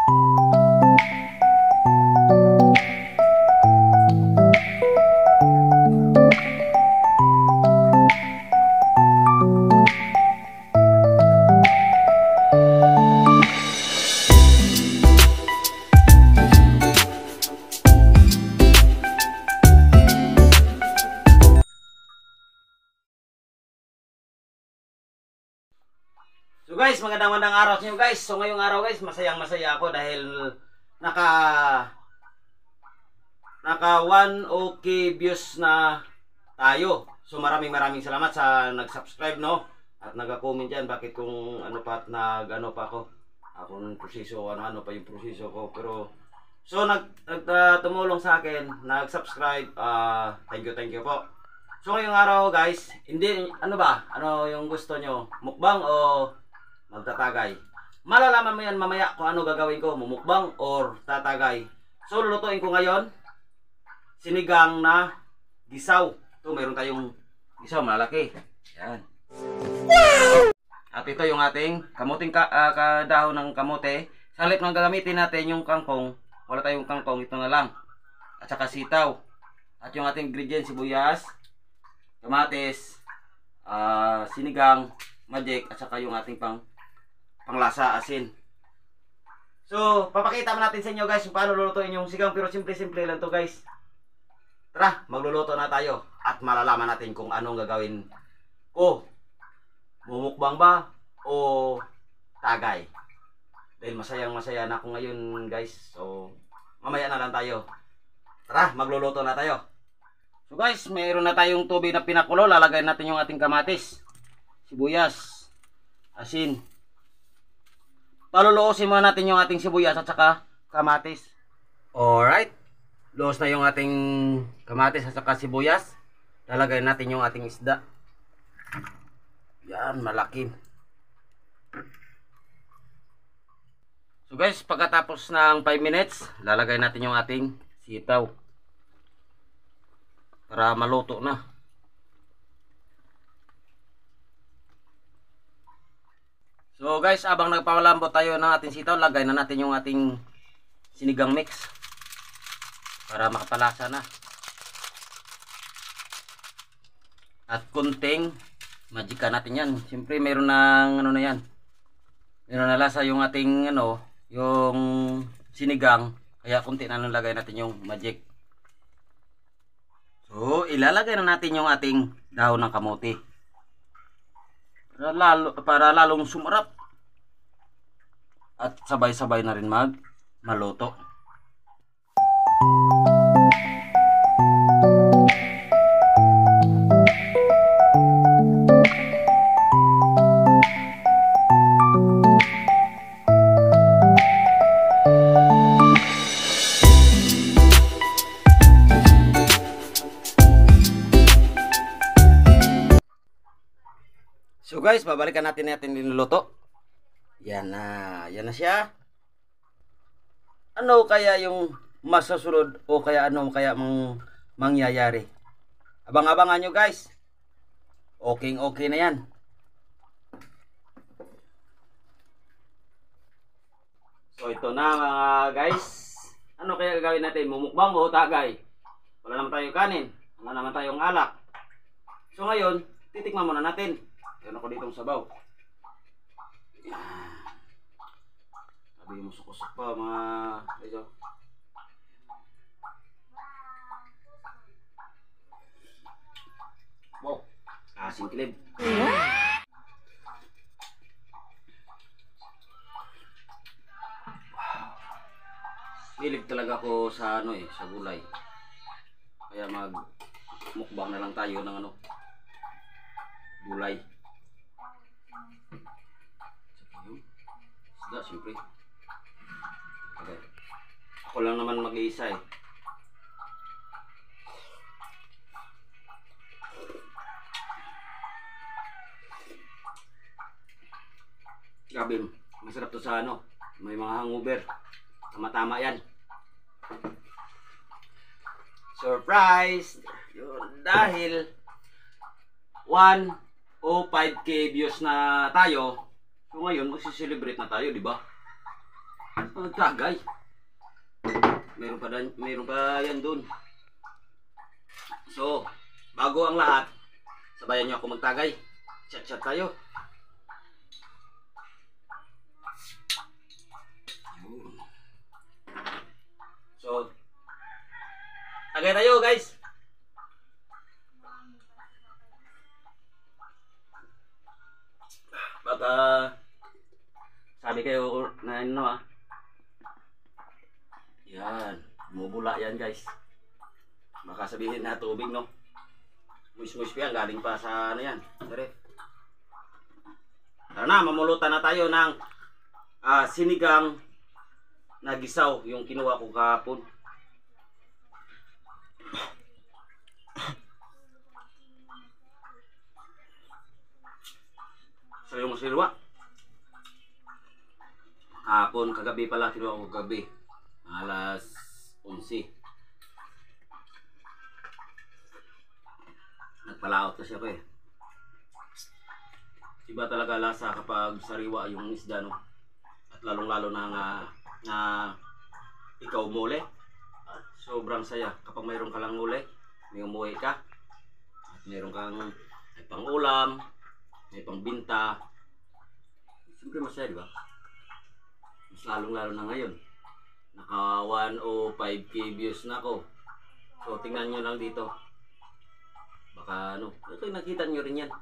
So guys, magandang araw sa inyo guys. So ngayong araw guys, masaya ako dahil naka 1OK views na tayo. So maraming salamat sa nag-subscribe, no? At nag-comment diyan bakit kung ano pa at nag-ano pa ako. Ako ng proseso, ano pa yung proseso ko. Pero so tumulong sa akin, nag-subscribe. Thank you po. So ngayong araw guys, hindi ano ba? Ano yung gusto nyo? Mukbang o magtatagay? Malalaman mo yan mamaya kung ano gagawin ko, mumukbang or tatagay. So lulutuin ko ngayon sinigang na gisaw. Ito meron tayong gisaw malaki. Yan. At ito yung ating kamuting dahon ng kamote. Sa halip ng gagamitin natin yung kangkong, wala tayong kangkong, ito na lang. At saka sitaw. At yung ating ingredients, sibuyas, kamatis, sinigang, magic, at saka yung ating panglasa, asin. So, papakita natin sa inyo guys kung paano lulutuin yung sigang, pero simple lang to guys. Tara, magluluto na tayo at malalaman natin kung anong gagawin ko. Mumukbang ba o tagay? Dahil masaya na ako ngayon guys. So, mamaya na lang tayo. Tara, magluluto na tayo. So guys, mayroon na tayong tubig na pinakulo. Lalagay natin yung ating kamatis, sibuyas, asin. Paluluosin muna natin yung ating sibuyas at saka kamatis. Alright. Luos na yung ating kamatis at saka sibuyas. Lalagay natin yung ating isda. Yan, malaki. So guys, pagkatapos ng 5 minutes, lalagay natin yung ating sitaw. Para maluto na. So guys, abang nagpapalambot tayo ng ating sitaw, lagay na natin yung ating sinigang mix para makapalasa na. At kunting magica natin yan. Siyempre mayroon ng ano na yan. Mayroon na lasa yung ating ano, yung sinigang, kaya kunti na lang lagay natin yung magic. So ilalagay na natin yung ating dahon ng kamote. Para lalong sumarap at sabay-sabay na rin maluto. So guys, babalikan natin niluluto. Yan na siya. Ano kaya yung masusunod o kaya ano kaya mangyayari? Abang-abangan nyo guys. Okay na yan. So ito na mga guys. Ano kaya gagawin natin? Mumukbang o tagay? Wala naman tayong kanin. Wala naman tayong alak. So ngayon, titikman muna natin. Meron ako ditong sabaw. Sabi mo sukusok pa mga ito. Wow, asin kilib. Hilig talaga ako sa sa gulay. Kaya mukbang na lang tayo ng gulay. Isda, siyempre. Okay. Ako lang naman mag-iisa eh. Grabe, masarap to sa may mga hangover. Tama-tama yan. Surprise! Yun, dahil 105K views na tayo. So ngayon, magsiselebrate na tayo, di ba? Tagay. Meron pa yan dun. So, bago ang lahat, sabayan niyo ako magtagay. Chat-chat tayo. So, tagay tayo guys. Baka sabi kayo na ano yan, bumubula yan guys. Baka sabihin na tubig no. Muis-muis pa yan, galing pa sa ano yan. Dire. Tara na, mamulutan na tayo ng sinigang na gisaw, yung kinuha ko kahapon. So yung sirwa kahapon, kagabi pala, kinuha ko kagabi alas 11. Nagpalaot kasi ako eh. Iba talaga lasa kapag sariwa yung isda no. At lalong lalo na ikaw muli. Sobrang saya kapag mayroon ka lang muli, may umuwi ka at mayroon kang may pang ulam, may pang binta. Siyempre masaya, di ba? Mas lalong lalo na ngayon. Naka 105k views na ako. So tingnan nyo lang dito. Baka ano, ito nakita nyo rin yan.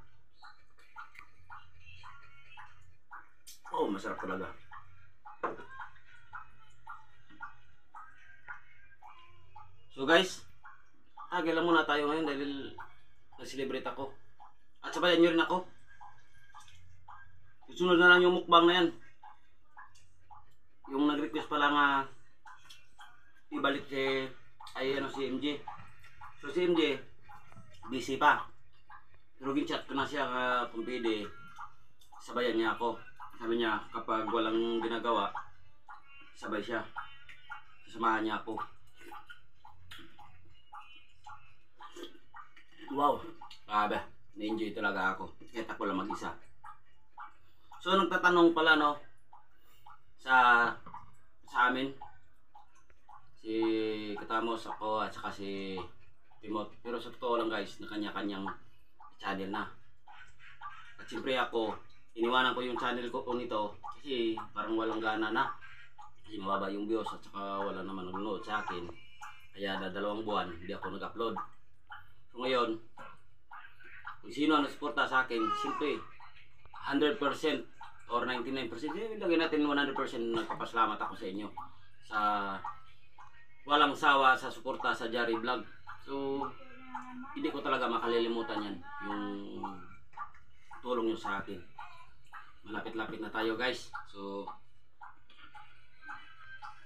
Oh, masarap talaga. So guys, tagay lang muna tayo ngayon dahil nag-celebrate ako. At sabayan nyo rin ako. Susunod na lang yung mukbang na yan. Yung nag-request pala nga ibalik si MJ. So si MJ busy pa. Pero gin-chat ko na siya kung pwede sabayan niya ako. Sabi niya kapag walang ginagawa, sabay siya. Sasamahan niya ako. Wow, grabe. Na-enjoy talaga ako. Kahit ako lang mag-isa. So nagtatanong pala no sa amin si Katamos, ako at saka si Timot. Pero sa totoo lang guys, na kanya-kanyang channel na. At siyempre ako, iniwanan ko yung channel ko nito kasi parang walang gana na. Kasi mababa yung views at saka wala naman nag-nood sa akin. Kaya dalawang buwan hindi ako nag-upload. So ngayon, kung sino ang nasuporta sa akin, siyempre 100% or 99%, ilagay natin 100% nagpapasalamat ako sa inyo sa walang sawa sa suporta sa Jari Vlog. So hindi ko talaga makalilimutan yan, yung tulong nyo sa akin. Malapit-lapit na tayo guys, so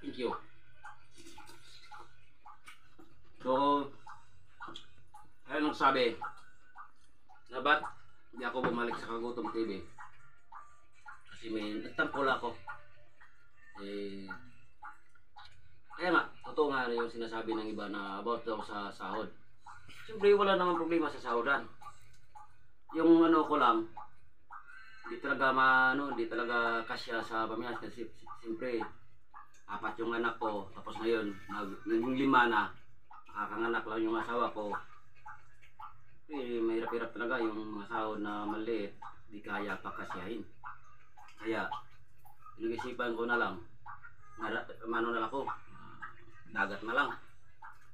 thank you. So ayun ang sabi na ba't hindi ako bumalik sa Kagutom TV kasi may nagtampol ako kaya nga, totoo nga yung sinasabi ng iba na about daw sa sahod. Siyempre wala naman problema sa sahodan. Yung ano ko lang, hindi talaga kasya sa pamilya kasi siyempre 4 yung anak ko, tapos ngayon naging 5 na, nakakanganak lang yung asawa ko. Mahirap-hirap talaga yung sahod na maliit, di kaya pakasyahin. Kaya pinag-isipan ko na lang, mano na lang ako, dagat na lang.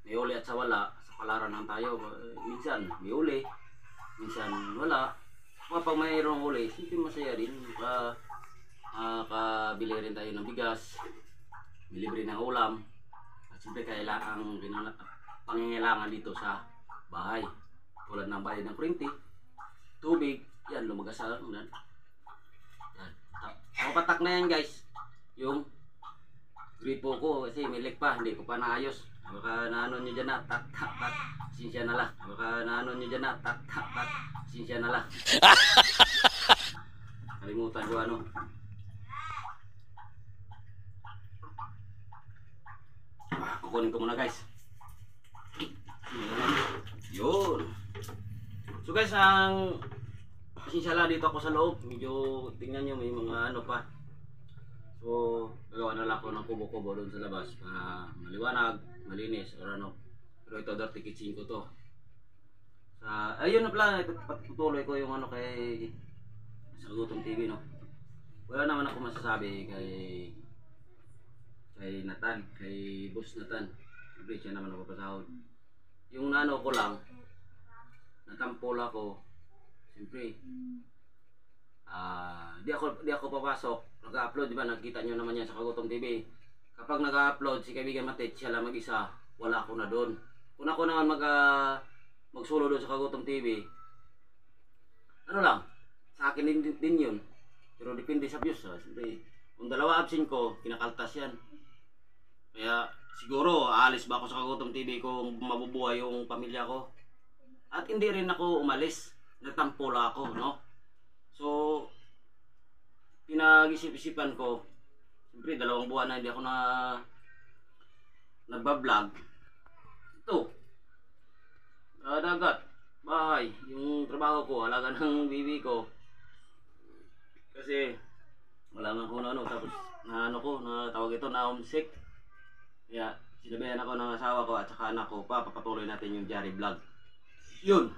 May uli at sa wala, sa palaran lang tayo. Minsan may uli, minsan wala. Kapag mayroong uli, siyempre masaya rin. Kabili rin tayo ng bigas, bilibre ng ulam, at siyempre kailangan pangangailangan dito sa bahay. Tulad ng bayad ng kuryente, tubig, yan, lumagasal. Yan. Patak na yan guys, yung gripo ko kasi may leak pa, hindi ko pa naayos. Baka naano nyo dyan na, tak, sinsya na lang. Baka naano nyo dyan na, tak, sinsya na lang. Kalimutan ko ano. Kukunin ko muna guys. Yun. So guys, pasensya lang dito ako sa loob. Medyo tingnan nyo may mga ano pa. So, gagawa na lang ako ng kubo-kubo doon sa labas para maliwanag, malinis, or ano. Pero ito, dirty kitchen ko to. Ayun na pala, patutuloy ko yung ano kay sa Gutom TV, no. Wala naman ako masasabi kay Nathan, kay Boss Nathan. Siyempre, siya naman ako pasahod. Yung ano ko lang, natampol ako. Siyempre, di ako papasok, nag-upload, di ba? Nakita nyo naman yan sa Kagutom TV. Kapag nag-upload si Kaibigan Matet, siya lang mag-isa, wala ako na doon. Kung ako naman magsulo doon sa Kagutom TV, ano lang, sa akin din yun. Pero depende sa views, ha. Siyempre, kung dalawa absent ko, kinakaltas yan. Kaya siguro aalis ba ako sa Kagutom TV kung mabubuhay yung pamilya ko. At hindi rin ako umalis, nagtampola ako, no? So, pinag-isip-isipan ko, siyempre 2 buwan na hindi ako nagbablog. Ito, dagat, bahay, yung trabaho ko, halaga ng bibi ko. Kasi wala nga ako na ano, tapos tawag ito na homesick. Kaya sinabihan ako ng asawa ko at saka anak ko, papatuloy natin yung Jari Vlog. Yun.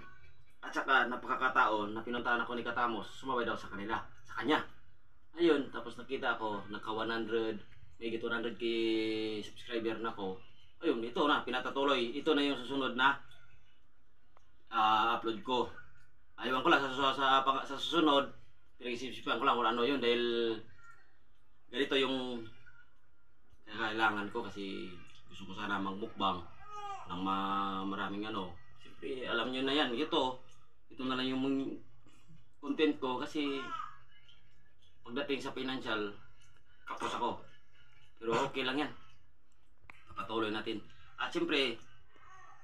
At saka napakakataon na pinuntahan ako ni Katamos, sumabay daw sa kanya. Ayun, tapos nakita ako, nagka 100, may 100k subscriber na ko. Ayun, ito na, pinatatuloy. Ito na yung susunod na upload ko. Ayun ko lang sa susunod, pinag-isip-isipan ko lang kung ano yun dahil ganito yung kailangan ko kasi gusto ko sana magmukbang ng maraming ano. Siyempre, alam nyo na yan, ito na lang yung content ko kasi pagdating sa financial, kapos ako. Pero okay lang yan. Papatuloy natin. At siyempre,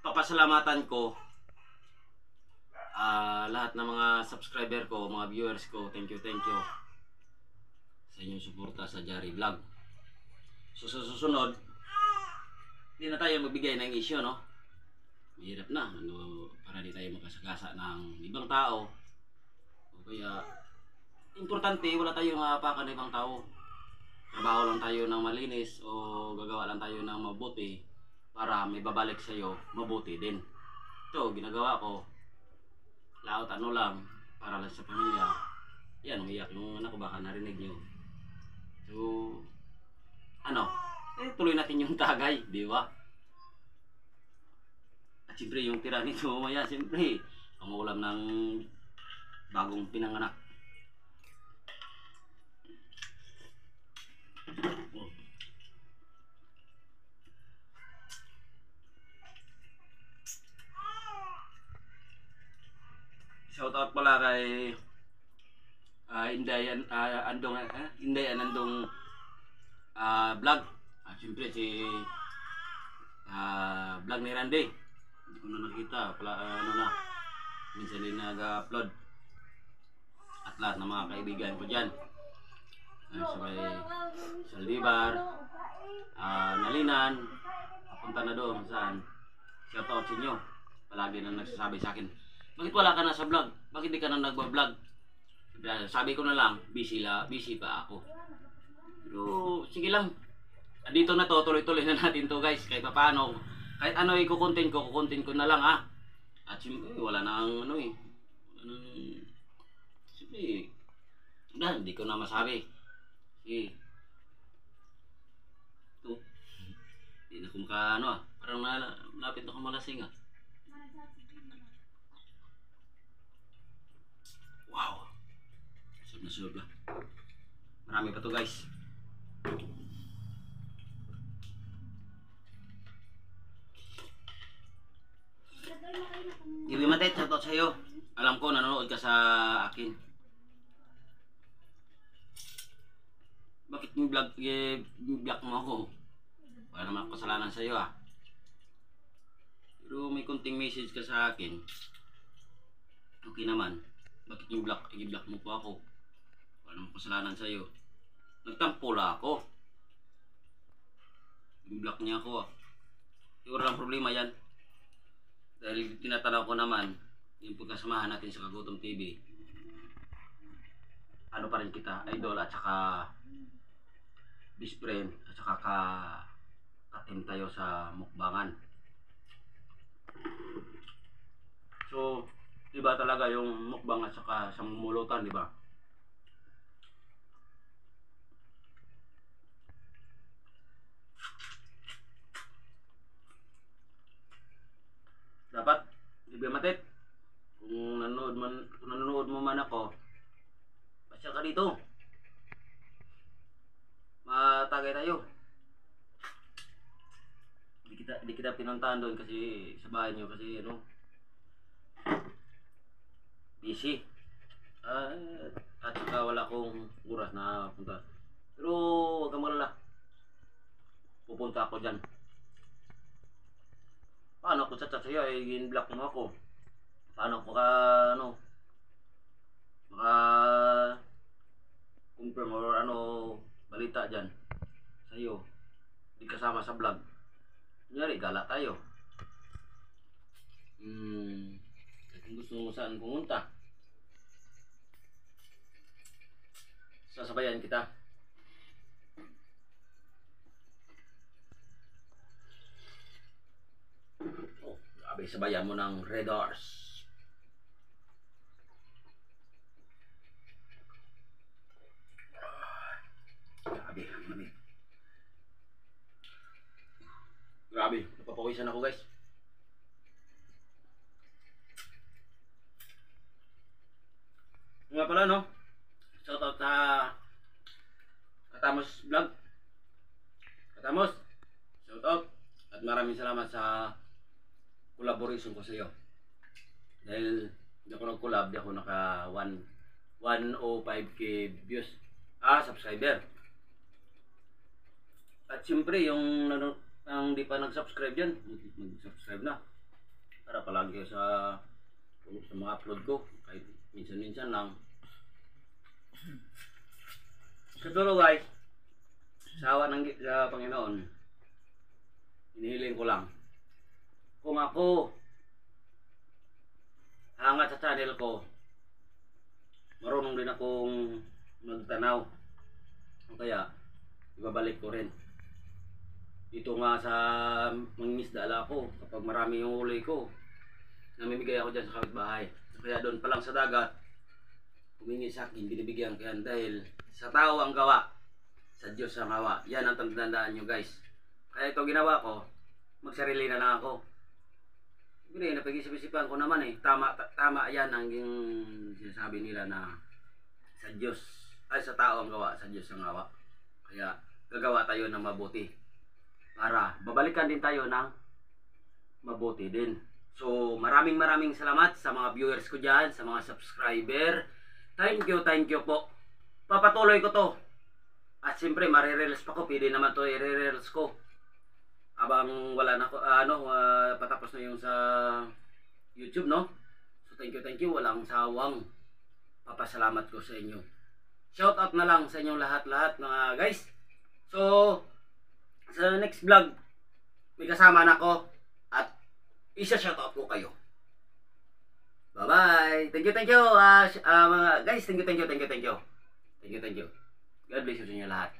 papasalamatan ko lahat ng mga subscriber ko, mga viewers ko. Thank you sa inyong suporta sa Jari Vlog. So sa susunod, hindi na tayo magbigay ng issue, no? Mahirap na, para di tayo makasagasa ng ibang tao. O kaya, importante, wala tayong hapakan ng ibang tao. Trabaho lang tayo ng malinis o gagawa lang tayo ng mabuti para may babalik sa'yo, mabuti din. Ito, ginagawa ko, laot ano lang, para lang sa pamilya. Yan, umiyak yung anak ko, baka narinig nyo. So, tuloy natin yung tagay, di ba? At siyempre yung tira nito mamaya, siyempre, pangulam ng bagong pinanganak. Shout out pala kay Inday Anandong vlog. Siyempre si vlog ni Randy. Hindi ko na nakita pala minsan din nag-upload. At lahat ng mga kaibigan ko dyan. Sabay Saldivar, Nalinan, papunta na doon saan. Shout out sa inyo. Palagi na nagsasabi sa akin, bakit wala ka na sa vlog? Bakit di ka na nagbablog? Sabi ko na lang, busy pa ako. Pero sige lang. Dito na to, tuloy-tuloy na natin to guys. Kahit paano, kahit ano kukontent ko na lang ha. At siyempre, wala nang siyempre, hindi ko na masabi. Sige. Ito. Hindi na ko parang malapit na akong malasing ah. Wow. Surb na. Marami pa to guys. Iwi Matet, shoutout sa'yo. Alam ko nanonood ka sa akin. Bakit yung block mo ako? Wala naman ako kasalanan sa'yo ah. Pero may konting message ka sa akin. Okay naman. Bakit yung i-block mo po ako? Wala naman kasalanan sa'yo. Nagtampula ako. I-block niya ako ah. Siguro lang problema yan. Dahil tinatanaw ko naman yung pagkasamahan natin sa Kagutom TV. Ano pa rin kita, idol at saka best friend at saka ka-team tayo sa mukbangan. So, iba talaga yung mukbang at saka sa mumulutan, di ba? Dapat, di ba matit? Kung nanonood mo man ako, pasya ka dito. Matagay tayo. Di kita pinuntahan doon kasi sa bahay nyo kasi ano, busy. At saka wala akong oras na punta. Pero huwag kang malala. Pupunta ako dyan. Paano ako chat sa'yo? In-block mo ako. Paano ako maka confirm or balita dyan sa'yo. Di kasama sa vlog. Kunyari, gala tayo. Kung gusto mo saan pumunta, sasabayan kita. Oh, grabe, sabayan mo ng Red Horse. Grabe, lamig. Grabe, napapawisan ako guys. Nga pala no, shoutout sa Katamos Vlog. Katamos, shoutout. At maraming salamat sa collaboration ko sa iyo. Dahil hindi ako nag-collab, di ako naka 105k views. Subscriber. At siyempre yung ang di pa nag-subscribe dyan, mag-subscribe na. Para palagi sa mga upload ko. Kahit minsan-minsan lang. Siguro guys, sa awa sa Panginoon, hinihiling ko lang, kung ako hangat sa channel ko, marunong din akong magtanaw. O kaya, ibabalik ko rin. Dito nga sa mangingisda ako, kapag marami yung huli ko, namimigay ako dyan sa kapitbahay. Kaya doon pa lang sa dagat, humingi sa akin, binibigyan ko yan dahil sa tao ang gawa, sa Diyos ang gawa. Yan ang tandaan nyo guys. Kaya ito ginawa ko, magsarili na lang ako. Hindi, napag-isip-isipan ko naman tama yan ang yung sinasabi nila na sa Diyos, ay sa tao ang gawa, sa Diyos ang gawa. Kaya gagawa tayo ng mabuti. Para babalikan din tayo ng mabuti din. So maraming salamat sa mga viewers ko dyan, sa mga subscriber. Thank you po. Papatuloy ko to. At siyempre marirelease pa ko, pwede naman to i-release ko. Abang wala na ko, patapos na yung sa YouTube, no? So thank you, walang sawang papasalamat ko sa inyo. Shout out na lang sa inyong lahat-lahat mga guys. So sa next vlog, may kasama na ako at isa-shoutout ko kayo. Bye-bye. Thank you. Mga guys, thank you. God bless you sa inyo lahat.